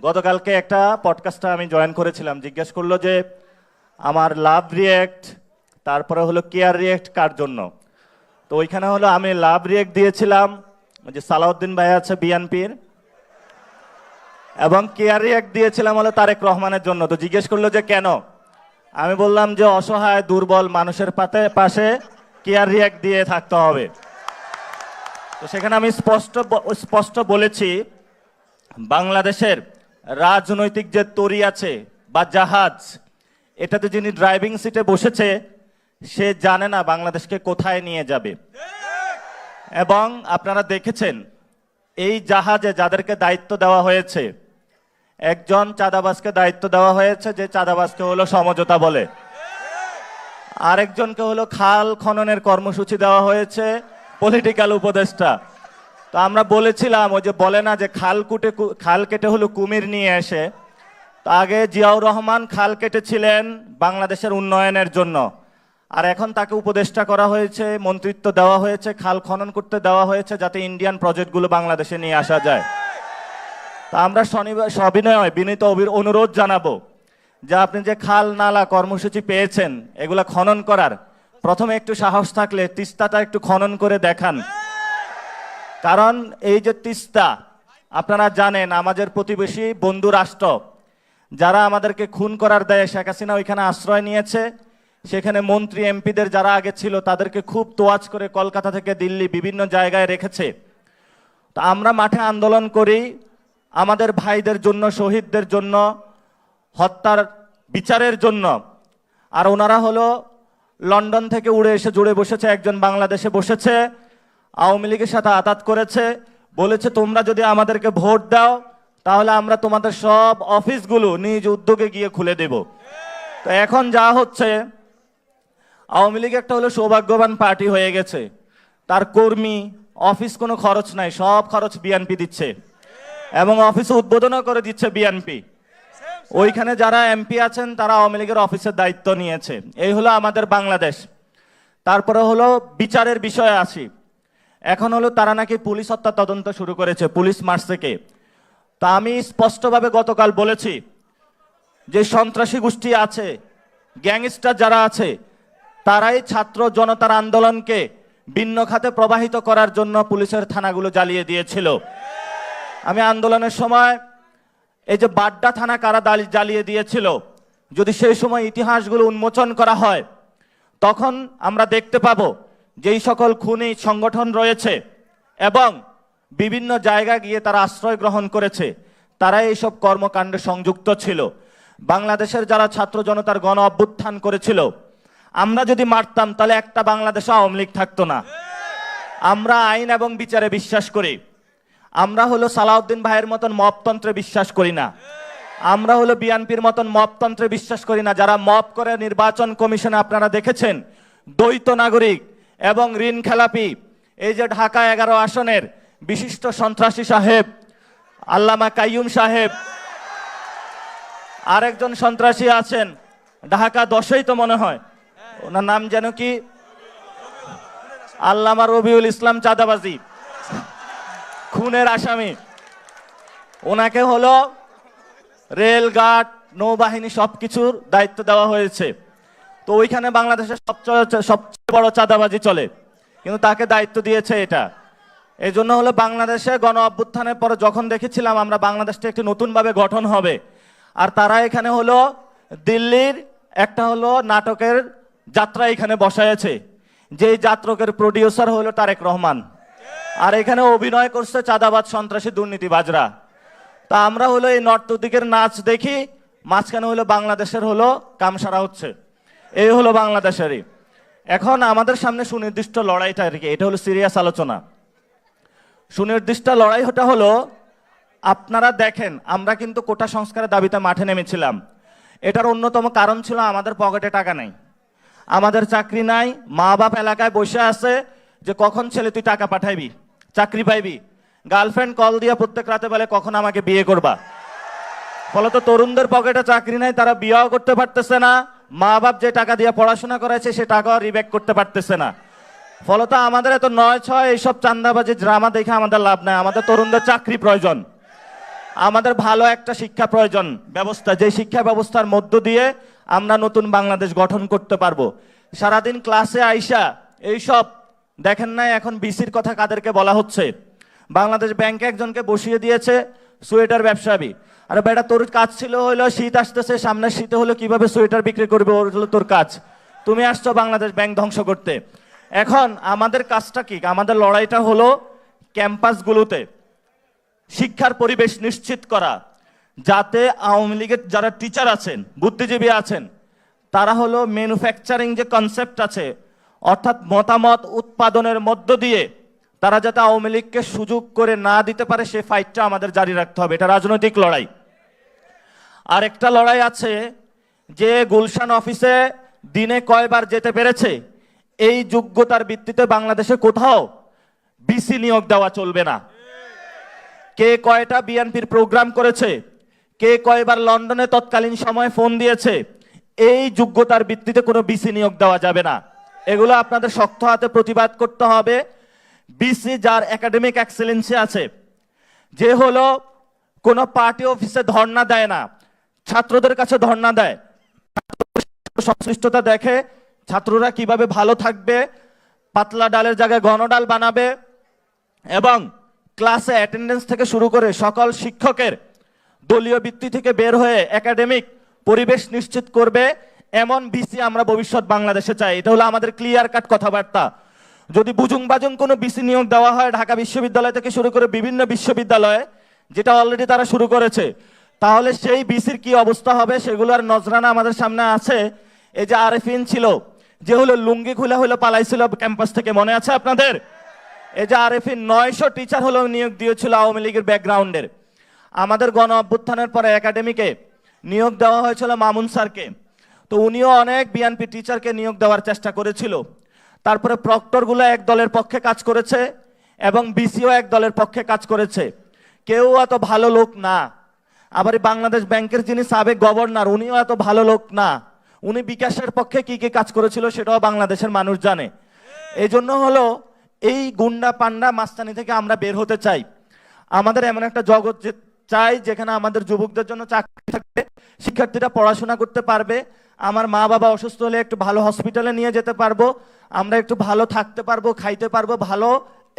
গতকালকে একটা পডকাস্টে আমি জয়েন করেছিলাম, জিজ্ঞেস করলো যে আমার লাভ রিয়েক্ট তারপরে হলো কেয়ার রিয়েক্ট কার জন্য। তো ওইখানে হলো আমি লাভ রিয়েক্ট দিয়েছিলাম যে সালাউদ্দিন ভাই আছে বিএনপির, এবং কেয়ার রিয়েক্ট দিয়েছিলাম হলো তারেক রহমানের জন্য। তো জিজ্ঞেস করলো যে কেন, আমি বললাম যে অসহায় দুর্বল মানুষের পাশে কেয়ার রিয়েক্ট দিয়ে থাকতে হবে। তো সেখানে আমি স্পষ্ট বলেছি, বাংলাদেশের রাজনৈতিক যে তরি আছে বা জাহাজ, এটাতে যিনি ড্রাইভিং সিটে বসেছে সে জানে না বাংলাদেশকে কোথায় নিয়ে যাবে। এবং আপনারা দেখেছেন এই জাহাজে যাদেরকে দায়িত্ব দেওয়া হয়েছে, একজন চাঁদাবাজকে দায়িত্ব দেওয়া হয়েছে যে চাঁদাবাজকে হলো সমঝোতা বলে, আরেকজনকে হলো খাল খননের কর্মসূচি দেওয়া হয়েছে পলিটিক্যাল উপদেষ্টা। তো আমরা বলেছিলাম ওই যে বলে না যে খাল কেটে হলো কুমির নিয়ে এসে, তো আগে জিয়াউর রহমান খাল কেটেছিলেন বাংলাদেশের উন্নয়নের জন্য, আর এখন তাকে উপদেষ্টা করা হয়েছে, মন্ত্রিত্ব দেওয়া হয়েছে, খাল খনন করতে দেওয়া হয়েছে যাতে ইন্ডিয়ান প্রজেক্টগুলো বাংলাদেশে নিয়ে আসা যায়। তা আমরা সবিনয় বিনীত অনুরোধ জানাবো যে আপনি যে খাল নালা কর্মসূচি পেয়েছেন এগুলা খনন করার, প্রথমে একটু সাহস থাকলে তিস্তাটা একটু খনন করে দেখান। কারণ এই যে তিস্তা, আপনারা জানেন আমাদের প্রতিবেশী বন্ধু রাষ্ট্র যারা আমাদেরকে খুন করার দায়ে শেখ হাসিনা ওইখানে আশ্রয় নিয়েছে, সেখানে মন্ত্রী এমপিদের যারা আগে ছিল তাদেরকে খুব তোয়াজ করে কলকাতা থেকে দিল্লি বিভিন্ন জায়গায় রেখেছে। তো আমরা মাঠে আন্দোলন করি আমাদের ভাইদের জন্য, শহীদদের জন্য, হত্যার বিচারের জন্য, আর ওনারা হলো লন্ডন থেকে উড়ে এসে জুড়ে বসেছে, একজন বাংলাদেশে বসেছে, আওয়ামী লীগের সাথে আতাত করেছে, বলেছে তোমরা যদি আমাদেরকে ভোট দাও তাহলে আমরা তোমাদের সব অফিসগুলো নিজ উদ্যোগে গিয়ে খুলে দেব। তো এখন যা হচ্ছে, আওয়ামী লীগ একটা হলো সৌভাগ্যবান পার্টি হয়ে গেছে, তার কর্মী অফিস কোনো খরচ নাই, সব খরচ বিএনপি দিচ্ছে এবং অফিস উদ্বোধনও করে দিচ্ছে বিএনপি। ওইখানে যারা এমপি আছেন তারা আওয়ামী লীগের অফিসের দায়িত্ব নিয়েছে। এই হলো আমাদের বাংলাদেশ। তারপরে হলো বিচারের বিষয়ে আসি। এখন হলো তারা নাকি পুলিশ হত্যা তদন্ত শুরু করেছে, পুলিশ মারছে কে। তা আমি স্পষ্টভাবে গতকাল বলেছি যে সন্ত্রাসী গোষ্ঠী আছে, গ্যাংস্টার যারা আছে, তারাই ছাত্র জনতার আন্দোলনকে ভিন্ন খাতে প্রবাহিত করার জন্য পুলিশের থানাগুলো জ্বালিয়ে দিয়েছিল। আমি আন্দোলনের সময় এই যে বাড্ডা থানা কারা জ্বালিয়ে দিয়েছিল, যদি সেই সময় ইতিহাসগুলো উন্মোচন করা হয় তখন আমরা দেখতে পাবো যেই সকল খুনি সংগঠন রয়েছে এবং বিভিন্ন জায়গায় গিয়ে তারা আশ্রয় গ্রহণ করেছে, তারা এইসব কর্মকাণ্ডে সংযুক্ত ছিল। বাংলাদেশের যারা ছাত্র জনতার গণ অভ্যুত্থান করেছিল, আমরা যদি মারতাম তাহলে একটা বাংলাদেশে আওয়ামী লীগ থাকতো না। আমরা আইন এবং বিচারে বিশ্বাস করি। আমরা হলো সালাউদ্দিন ভাইয়ের মতন মপতন্ত্রে বিশ্বাস করি না। আমরা হলো বিএনপির মতন মপতন্ত্রে বিশ্বাস করি না, যারা মপ করে নির্বাচন কমিশনে আপনারা দেখেছেন দ্বৈত নাগরিক এবং ঋণ খেলাপি। এই যে ঢাকা 11 আসনের বিশিষ্ট সন্ত্রাসী সাহেব আল্লামা কাইয়ুম সাহেব, আরেকজন সন্ত্রাসী আছেন ঢাকা 10-এই তো মনে হয়, ওনার নাম যেন কি, আল্লামা রবিউল ইসলাম চাঁদাবাজি খুনের আসামি, ওনাকে হলো রেলঘাট নৌবাহিনী সবকিছুর দায়িত্ব দেওয়া হয়েছে। তো ওইখানে বাংলাদেশের সবচেয়ে বড় চাঁদাবাজি চলে, কিন্তু তাকে দায়িত্ব দিয়েছে এটা। এই জন্য হলো বাংলাদেশে গণ অভ্যুত্থানের পরে যখন দেখেছিলাম আমরা বাংলাদেশটা একটি নতুনভাবে গঠন হবে, আর তারা এখানে হলো দিল্লির একটা হলো নাটকের যাত্রা এখানে বসায়েছে, যেই যাত্রকের প্রডিউসার হলো তারেক রহমান, আর এখানে অভিনয় করছে চাঁদাবাজ সন্ত্রাসী দুর্নীতিবাজরা। তা আমরা হলো এই নর্থ দিকের নাচ দেখি, মাঝখানে হলো বাংলাদেশের হলো কামসারা হচ্ছে। এই হলো বাংলাদেশেরই। এখন আমাদের সামনে সুনির্দিষ্ট লড়াইটা আর কি, এটা হলো সিরিয়াস আলোচনা। সুনির্দিষ্ট লড়াইটা হলো, আপনারা দেখেন আমরা কিন্তু কোটা সংস্কারের দাবিতে মাঠে নেমেছিলাম। এটার অন্যতম কারণ ছিল আমাদের পকেটে টাকা নাই, আমাদের চাকরি নাই, মা বাপ এলাকায় বসে আছে যে কখন ছেলে তুই টাকা পাঠাইবি, চাকরি পাইবি। গার্লফ্রেন্ড কল দিয়ে প্রত্যেক রাতে বলে কখন আমাকে বিয়ে করবা। ফলত তরুণদের পকেটে চাকরি নাই, তারা বিয়েও করতে পারতেছে না, মা বাপ যে টাকা দিয়ে পড়াশোনা করেছে সে টাকাও রিব্যাক করতে পারতেছে না। ফলত আমাদের এত 9-6 এইসব চান্দাবাজি ড্রামা দেখে আমাদের লাভ নাই, আমাদের তরুণদের চাকরি প্রয়োজন। আমাদের ভালো একটা শিক্ষা প্রয়োজন ব্যবস্থা, যে শিক্ষা ব্যবস্থার মধ্য দিয়ে আমরা নতুন বাংলাদেশ গঠন করতে পারবো। সারাদিন ক্লাসে আইসা এইসব দেখেন নাই, এখন বিসির কথা কাদেরকে বলা হচ্ছে? বাংলাদেশ ব্যাংকে একজনকে বসিয়ে দিয়েছে সোয়েটার ব্যবসায়ী। আরে বেটা, তোর কাজ ছিল হলো শীত আসতেছে, সামনের শীতে হলো কিভাবে সোয়েটার বিক্রি করবে, ওর হলো তোর কাজ। তুমি আসছো বাংলাদেশ ব্যাংক ধ্বংস করতে। এখন আমাদের কাজটা কি? আমাদের লড়াইটা হলো ক্যাম্পাসগুলোতে শিক্ষার পরিবেশ নিশ্চিত করা, যাতে আওয়ামী লীগের যারা টিচার আছেন, বুদ্ধিজীবী আছেন, তারা হলো ম্যানুফ্যাকচারিং যে কনসেপ্ট আছে, অর্থাৎ মতামত উৎপাদনের মধ্য দিয়ে তারা যাতে আওয়ামী লীগকে সুযোগ করে না দিতে পারে, সেই ফাইটটা আমাদের জারি রাখতে হবে। এটা রাজনৈতিক লড়াই। আর একটা লড়াই আছে যে গুলশান অফিসে দিনে কয়বার যেতে পেরেছে, এই যোগ্যতার ভিত্তিতে বাংলাদেশে কোথাও বিসি নিয়োগ দেওয়া চলবে না। কে কয়টা বিএনপির প্রোগ্রাম করেছে, কে কয়বার লন্ডনে তৎকালীন সময়ে ফোন দিয়েছে, এই যোগ্যতার ভিত্তিতে কোনো বিসি নিয়োগ দেওয়া যাবে না। এগুলো আপনাদের শক্ত হাতে প্রতিবাদ করতে হবে। বিসি যার একাডেমিক এক্সেলেন্সি আছে, যে হলো কোনো পার্টি অফিসে ধর্ণা দেয় না, ছাত্রদের কাছে ধর্ণা দেয়, সংশ্লিষ্টতা দেখে ছাত্ররা কিভাবে ভালো থাকবে, পাতলা ডালের জায়গায় ঘন ডাল বানাবে, এবং ক্লাসে অ্যাটেন্ডেন্স থেকে শুরু করে সকল শিক্ষকের দলীয় ভিত্তি থেকে বের হয়ে একাডেমিক পরিবেশ নিশ্চিত করবে, এমন বিসি আমরা ভবিষ্যৎ বাংলাদেশে চাই। এটা হলো আমাদের ক্লিয়ার কাট কথাবার্তা। যদি বুজুং বাজুং কোনো বিসি নিয়োগ দেওয়া হয় ঢাকা বিশ্ববিদ্যালয় থেকে শুরু করে বিভিন্ন বিশ্ববিদ্যালয়ে, যেটা অলরেডি তারা শুরু করেছে, তাহলে সেই বিসির কি অবস্থা হবে সেগুলোর নজরানা আমাদের সামনে আছে। এই যে আরেফিন ছিল, যে হলো লুঙ্গি খুলে হলো পালাইছিল ক্যাম্পাস থেকে, মনে আছে আপনাদের? এই যে আরেফিন 900 টিচার হলো নিয়োগ দিয়েছিল আওয়ামী লীগের ব্যাকগ্রাউন্ডের। আমাদের গণ অভ্যুত্থানের পরে একাডেমিকে নিয়োগ দেওয়া হয়েছিল মামুন স্যারকে, তো উনিও অনেক বিএনপি টিচারকে নিয়োগ দেওয়ার চেষ্টা করেছিল। তারপরে প্রক্টরগুলো এক দলের পক্ষে কাজ করেছে এবং বিসিও এক দলের পক্ষে কাজ করেছে, কেউ এত ভালো লোক না। আবার বাংলাদেশ ব্যাংকের যিনি সাবেক গভর্নর, উনিও এত ভালো লোক না। উনি বিকাশের পক্ষে কি কি কাজ করেছিল সেটাও বাংলাদেশের মানুষ জানে। এই জন্য হলো এই গুন্ডা পান্ডা মাস্তানি থেকে আমরা বের হতে চাই। আমাদের এমন একটা জগৎ চাই যেখানে আমাদের যুবকদের জন্য চাকরি থাকবে, শিক্ষার্থীরা পড়াশোনা করতে পারবে, আমার মা বাবা অসুস্থ হলে একটু ভালো হসপিটালে নিয়ে যেতে পারবো, আমরা একটু ভালো থাকতে পারবো, খাইতে পারবো, ভালো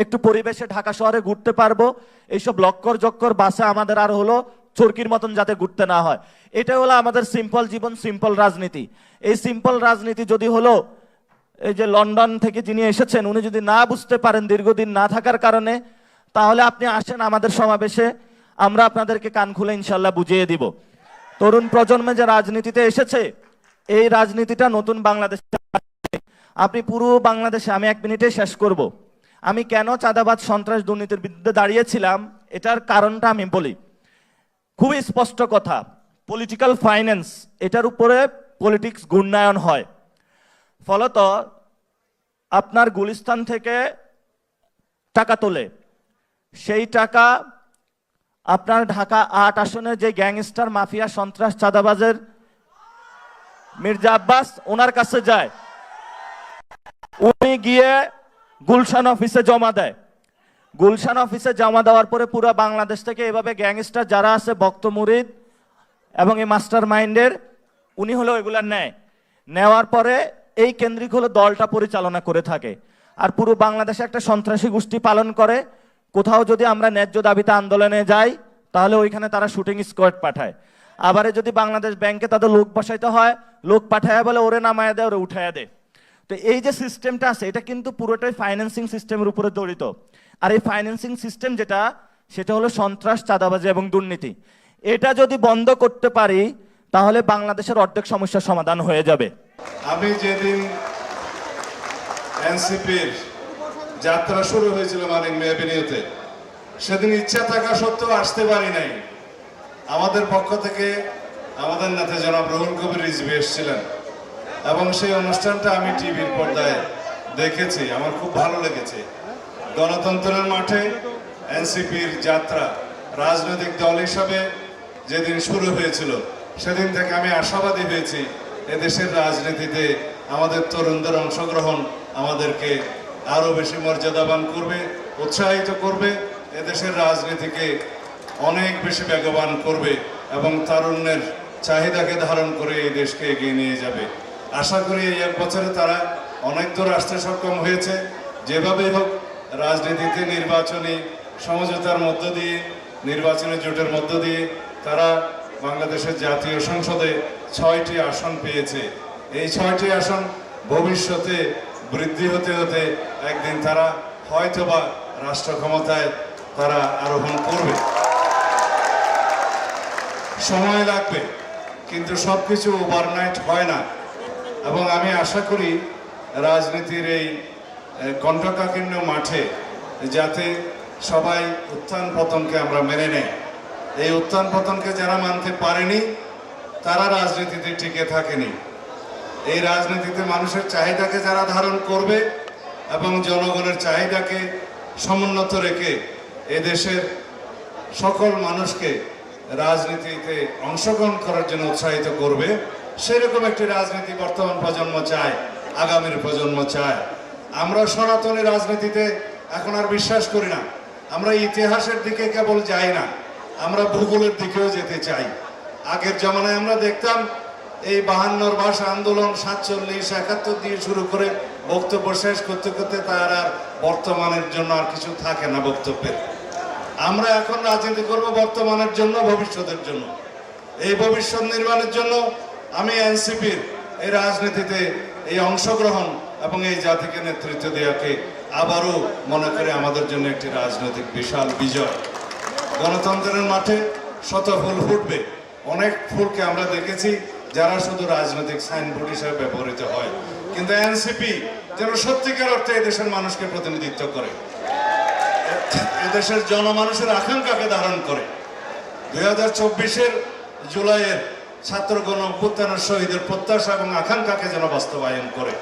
একটু পরিবেশে ঢাকা শহরে ঘুরতে পারবো। এইসব লক্কর জক্কর বাসে আমাদের আর হলো চরকির মতন যাতে ঘুরতে না হয়। এটা হলো আমাদের সিম্পল জীবন, সিম্পল রাজনীতি। এই সিম্পল রাজনীতি যদি হলো এই যে লন্ডন থেকে যিনি এসেছেন উনি যদি না বুঝতে পারেন দীর্ঘদিন না থাকার কারণে, তাহলে আপনি আসেন আমাদের সমাবেশে, আমরা আপনাদেরকে কান খুলে ইনশাল্লাহ বুঝিয়ে দিব। তরুণ প্রজন্মে যে রাজনীতিতে এসেছে, এই রাজনীতিটা নতুন বাংলাদেশ। আপনি পুরো বাংলাদেশে, আমি 1 মিনিটে শেষ করব, আমি কেন চাঁদাবাজ সন্ত্রাস দুর্নীতির বিরুদ্ধে দাঁড়িয়েছিলাম এটার কারণটা আমি বলি। খুবই স্পষ্ট কথা, পলিটিক্যাল ফাইন্যান্স, এটার উপরে পলিটিক্স ঘূর্ণায়ন হয়। ফলত আপনার গুলিস্তান থেকে টাকা তোলে, সেই টাকা আপনার ঢাকা 8 আসনের যে গ্যাংস্টার মাফিয়া সন্ত্রাস চাঁদাবাজের মির্জা আব্বাস, ওনার কাছে যায়, উনি গিয়ে গুলশান অফিসে জমা দেয়। গুলশান অফিসে জমা দেওয়ার পরে পুরো বাংলাদেশ থেকে এভাবে গ্যাংস্টার যারা আছে, ভক্ত মুরিদ এবং এই মাস্টার মাইন্ডের, উনি হলো এগুলা নেওয়ার পরে এই কেন্দ্রিক হলো দলটা পরিচালনা করে থাকে। আর পুরো বাংলাদেশে একটা সন্ত্রাসী গোষ্ঠী পালন করে। কোথাও যদি আমরা ন্যায্য দাবিতে আন্দোলনে যাই, তাহলে ওইখানে তারা শুটিং স্কোয়াড পাঠায়। আবারে যদি বাংলাদেশ ব্যাংকে তাদের লোক বসাইতে হয়, লোক পাঠায় বলে ওরে নামায় দেয়, ওরে উঠাইয়া দেয়। তো এই যে সিস্টেমটা আছে, এটা কিন্তু পুরোটাই ফাইন্যান্সিং সিস্টেমের উপরে জড়িত। আর এই ফাইন্যান্সিং সিস্টেম যেটা, সেটা হলো সন্ত্রাস, চাঁদাবাজি এবং দুর্নীতি। এটা যদি বন্ধ করতে পারি, তাহলে বাংলাদেশের অর্ধেক সমস্যার সমাধান হয়ে যাবে। আমি যেদিন এনসিপির যাত্রা শুরু হয়েছিল মানিক মেয়াবিনিতে, সেদিন ইচ্ছা থাকা সত্ত্বেও আসতে পারি নাই। আমাদের পক্ষ থেকে আমাদের নেতা জনাব রুহুল কবির রিজভী এসেছিলেন এবং সেই অনুষ্ঠানটা আমি টিভির পর্দায় দেখেছি, আমার খুব ভালো লেগেছে। গণতন্ত্রের মাঠে এনসিপির যাত্রা রাজনৈতিক দল হিসাবে যেদিন শুরু হয়েছিল, সেদিন থেকে আমি আশাবাদী হয়েছি এদেশের রাজনীতিতে আমাদের তরুণদের অংশগ্রহণ আমাদেরকে আরো বেশি মর্যাদাবান করবে, উৎসাহিত করবে, এদেশের রাজনীতিকে অনেক বেশি বেগবান করবে এবং তারুণ্যের চাহিদাকে ধারণ করে এই দেশকে এগিয়ে নিয়ে যাবে। আশা করি এই 1 বছরে তারা অনেক দূর আসতে সক্ষম হয়েছে। যেভাবেই হোক রাজনীতিতে নির্বাচনী সমঝোতার মধ্য দিয়ে, নির্বাচনী জোটের মধ্য দিয়ে তারা বাংলাদেশের জাতীয় সংসদে 6টি আসন পেয়েছে। এই 6টি আসন ভবিষ্যতে বৃদ্ধি হতে হতে একদিন তারা হয়তোবা রাষ্ট্র ক্ষমতায় তারা আরোহণ করবে। সময় লাগবে, কিন্তু সবকিছু ওভারনাইট হয় না। এবং আমি আশা করি রাজনীতির এই কণ্ঠকাকীর্ণ মাঠে যাতে সবাই উত্থান পতনকে আমরা মেনে নেই। এই উত্থান পতনকে যারা মানতে পারেনি তারা রাজনীতিতে টিকে থাকেনি। এই রাজনীতিতে মানুষের চাহিদাকে যারা ধারণ করবে এবং জনগণের চাহিদাকে সমুন্নত রেখে এদেশের সকল মানুষকে রাজনীতিতে অংশগ্রহণ করার জন্য উৎসাহিত করবে, সেরকম একটি রাজনীতি বর্তমান প্রজন্ম চায়, আগামীর প্রজন্ম চায়। আমরা সনাতনী রাজনীতিতে এখন আর বিশ্বাস করি না। আমরা ইতিহাসের দিকে কেবল যাই না, আমরা ভূগোলের দিকেও যেতে চাই। আগের জমানায় আমরা দেখতাম এই 52 ভাষা আন্দোলন, 47, 71 দিয়ে শুরু করে বক্তব্য শেষ করতে করতে তার আর বর্তমানের জন্য আর কিছু থাকে না বক্তব্যের। আমরা এখন রাজনীতি করব বর্তমানের জন্য, ভবিষ্যতের জন্য। এই ভবিষ্যৎ নির্মাণের জন্য আমি এনসিপির এই রাজনীতিতে এই অংশগ্রহণ এবং এই জাতিকে নেতৃত্ব দেওয়াকে আবারও মনে করে আমাদের জন্য একটি রাজনৈতিক বিশাল বিজয়। গণতন্ত্রের মাঠে শত ফুল ফুটবে। অনেক ফুলকে আমরা দেখেছি যারা শুধু রাজনৈতিক সাইনবোর্ড হিসেবে ব্যবহৃত হয়, কিন্তু এনসিপি যেন সত্যিকার অর্থে এদেশের মানুষকে প্রতিনিধিত্ব করে, এদেশের জনমানুষের আকাঙ্ক্ষাকে ধারণ করে। 2024-এর জুলাইয়ের ছাত্র গণ অভ্যুত্থানের শহীদের প্রত্যাশা এবং আকাঙ্ক্ষাকে যেন বাস্তবায়ন করে,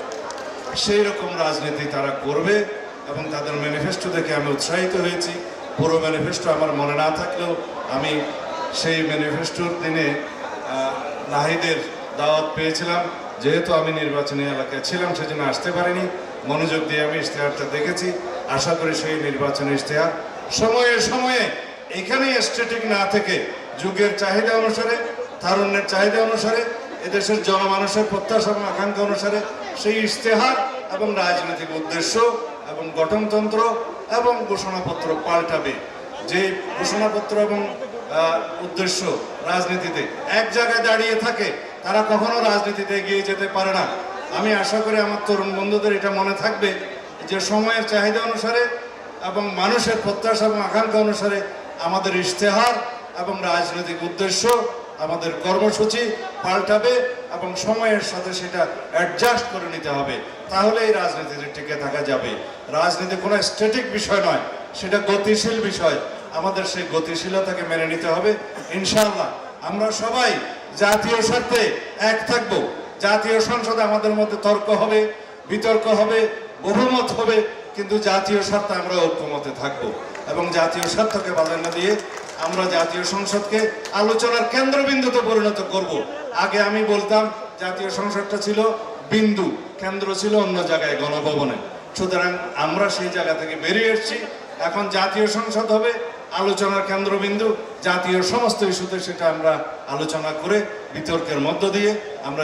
সেই রকম রাজনীতি তারা করবে। এবং তাদের ম্যানিফেস্টো দেখে আমি উৎসাহিত হয়েছি। পুরো ম্যানিফেস্টো আমার মনে না থাকলেও আমি সেই ম্যানিফেস্টোর দিনে নাহিদের দাওয়াত পেয়েছিলাম। যেহেতু আমি নির্বাচনী এলাকায় ছিলাম সেজন্য আসতে পারিনি, মনোযোগ দিয়ে আমি ইশতেহারটা দেখেছি। আশা করি সেই নির্বাচনী ইশতেহার সময়ে সময়ে এখানেই স্ট্যাটিক না থেকে যুগের চাহিদা অনুসারে, তারুণ্যের চাহিদা অনুসারে, এদেশের জনমানুষের প্রত্যাশা এবং আকাঙ্ক্ষা অনুসারে সেই ইশতেহার এবং রাজনৈতিক উদ্দেশ্য এবং গঠনতন্ত্র এবং ঘোষণাপত্র পাল্টাবে। যে ঘোষণাপত্র এবং উদ্দেশ্য রাজনীতিতে এক জায়গায় দাঁড়িয়ে থাকে তারা কখনো রাজনীতিতে এগিয়ে যেতে পারে না। আমি আশা করি আমার তরুণ বন্ধুদের এটা মনে থাকবে যে সময়ের চাহিদা অনুসারে এবং মানুষের প্রত্যাশা এবং আকাঙ্ক্ষা অনুসারে আমাদের ইশতেহার এবং রাজনৈতিক উদ্দেশ্য, আমাদের কর্মসূচি পাল্টাবে এবং সময়ের সাথে সেটা অ্যাডজাস্ট করে নিতে হবে। তাহলে এই রাজনীতিতে টিকে থাকা যাবে। রাজনীতি কোনো স্ট্যাটিক বিষয় নয়, সেটা গতিশীল বিষয়। আমাদের সেই গতিশীলতাকে মেনে নিতে হবে। ইনশাআল্লাহ আমরা সবাই জাতীয় স্বার্থে এক থাকব। জাতীয় সংসদে আমাদের মধ্যে তর্ক হবে, বিতর্ক হবে, বহুমত হবে, কিন্তু জাতীয় স্বার্থে আমরা ঐক্যমতে থাকব এবং জাতীয় স্বার্থকে প্রাধান্য দিয়ে আমরা জাতীয় সংসদকে আলোচনার কেন্দ্রবিন্দুতে পরিণত করব। আগে আমি বলতাম জাতীয় সংসদটা ছিল বিন্দু, কেন্দ্র ছিল অন্য জায়গায়, গণভবনে। সুতরাং আমরা সেই জায়গা থেকে বেরিয়ে এসেছি। এখন জাতীয় সংসদ হবে আলোচনার কেন্দ্রবিন্দু। জাতীয় সমস্ত ইস্যুতে সেটা আমরা আলোচনা করে বিতর্কের মধ্য দিয়ে আমরা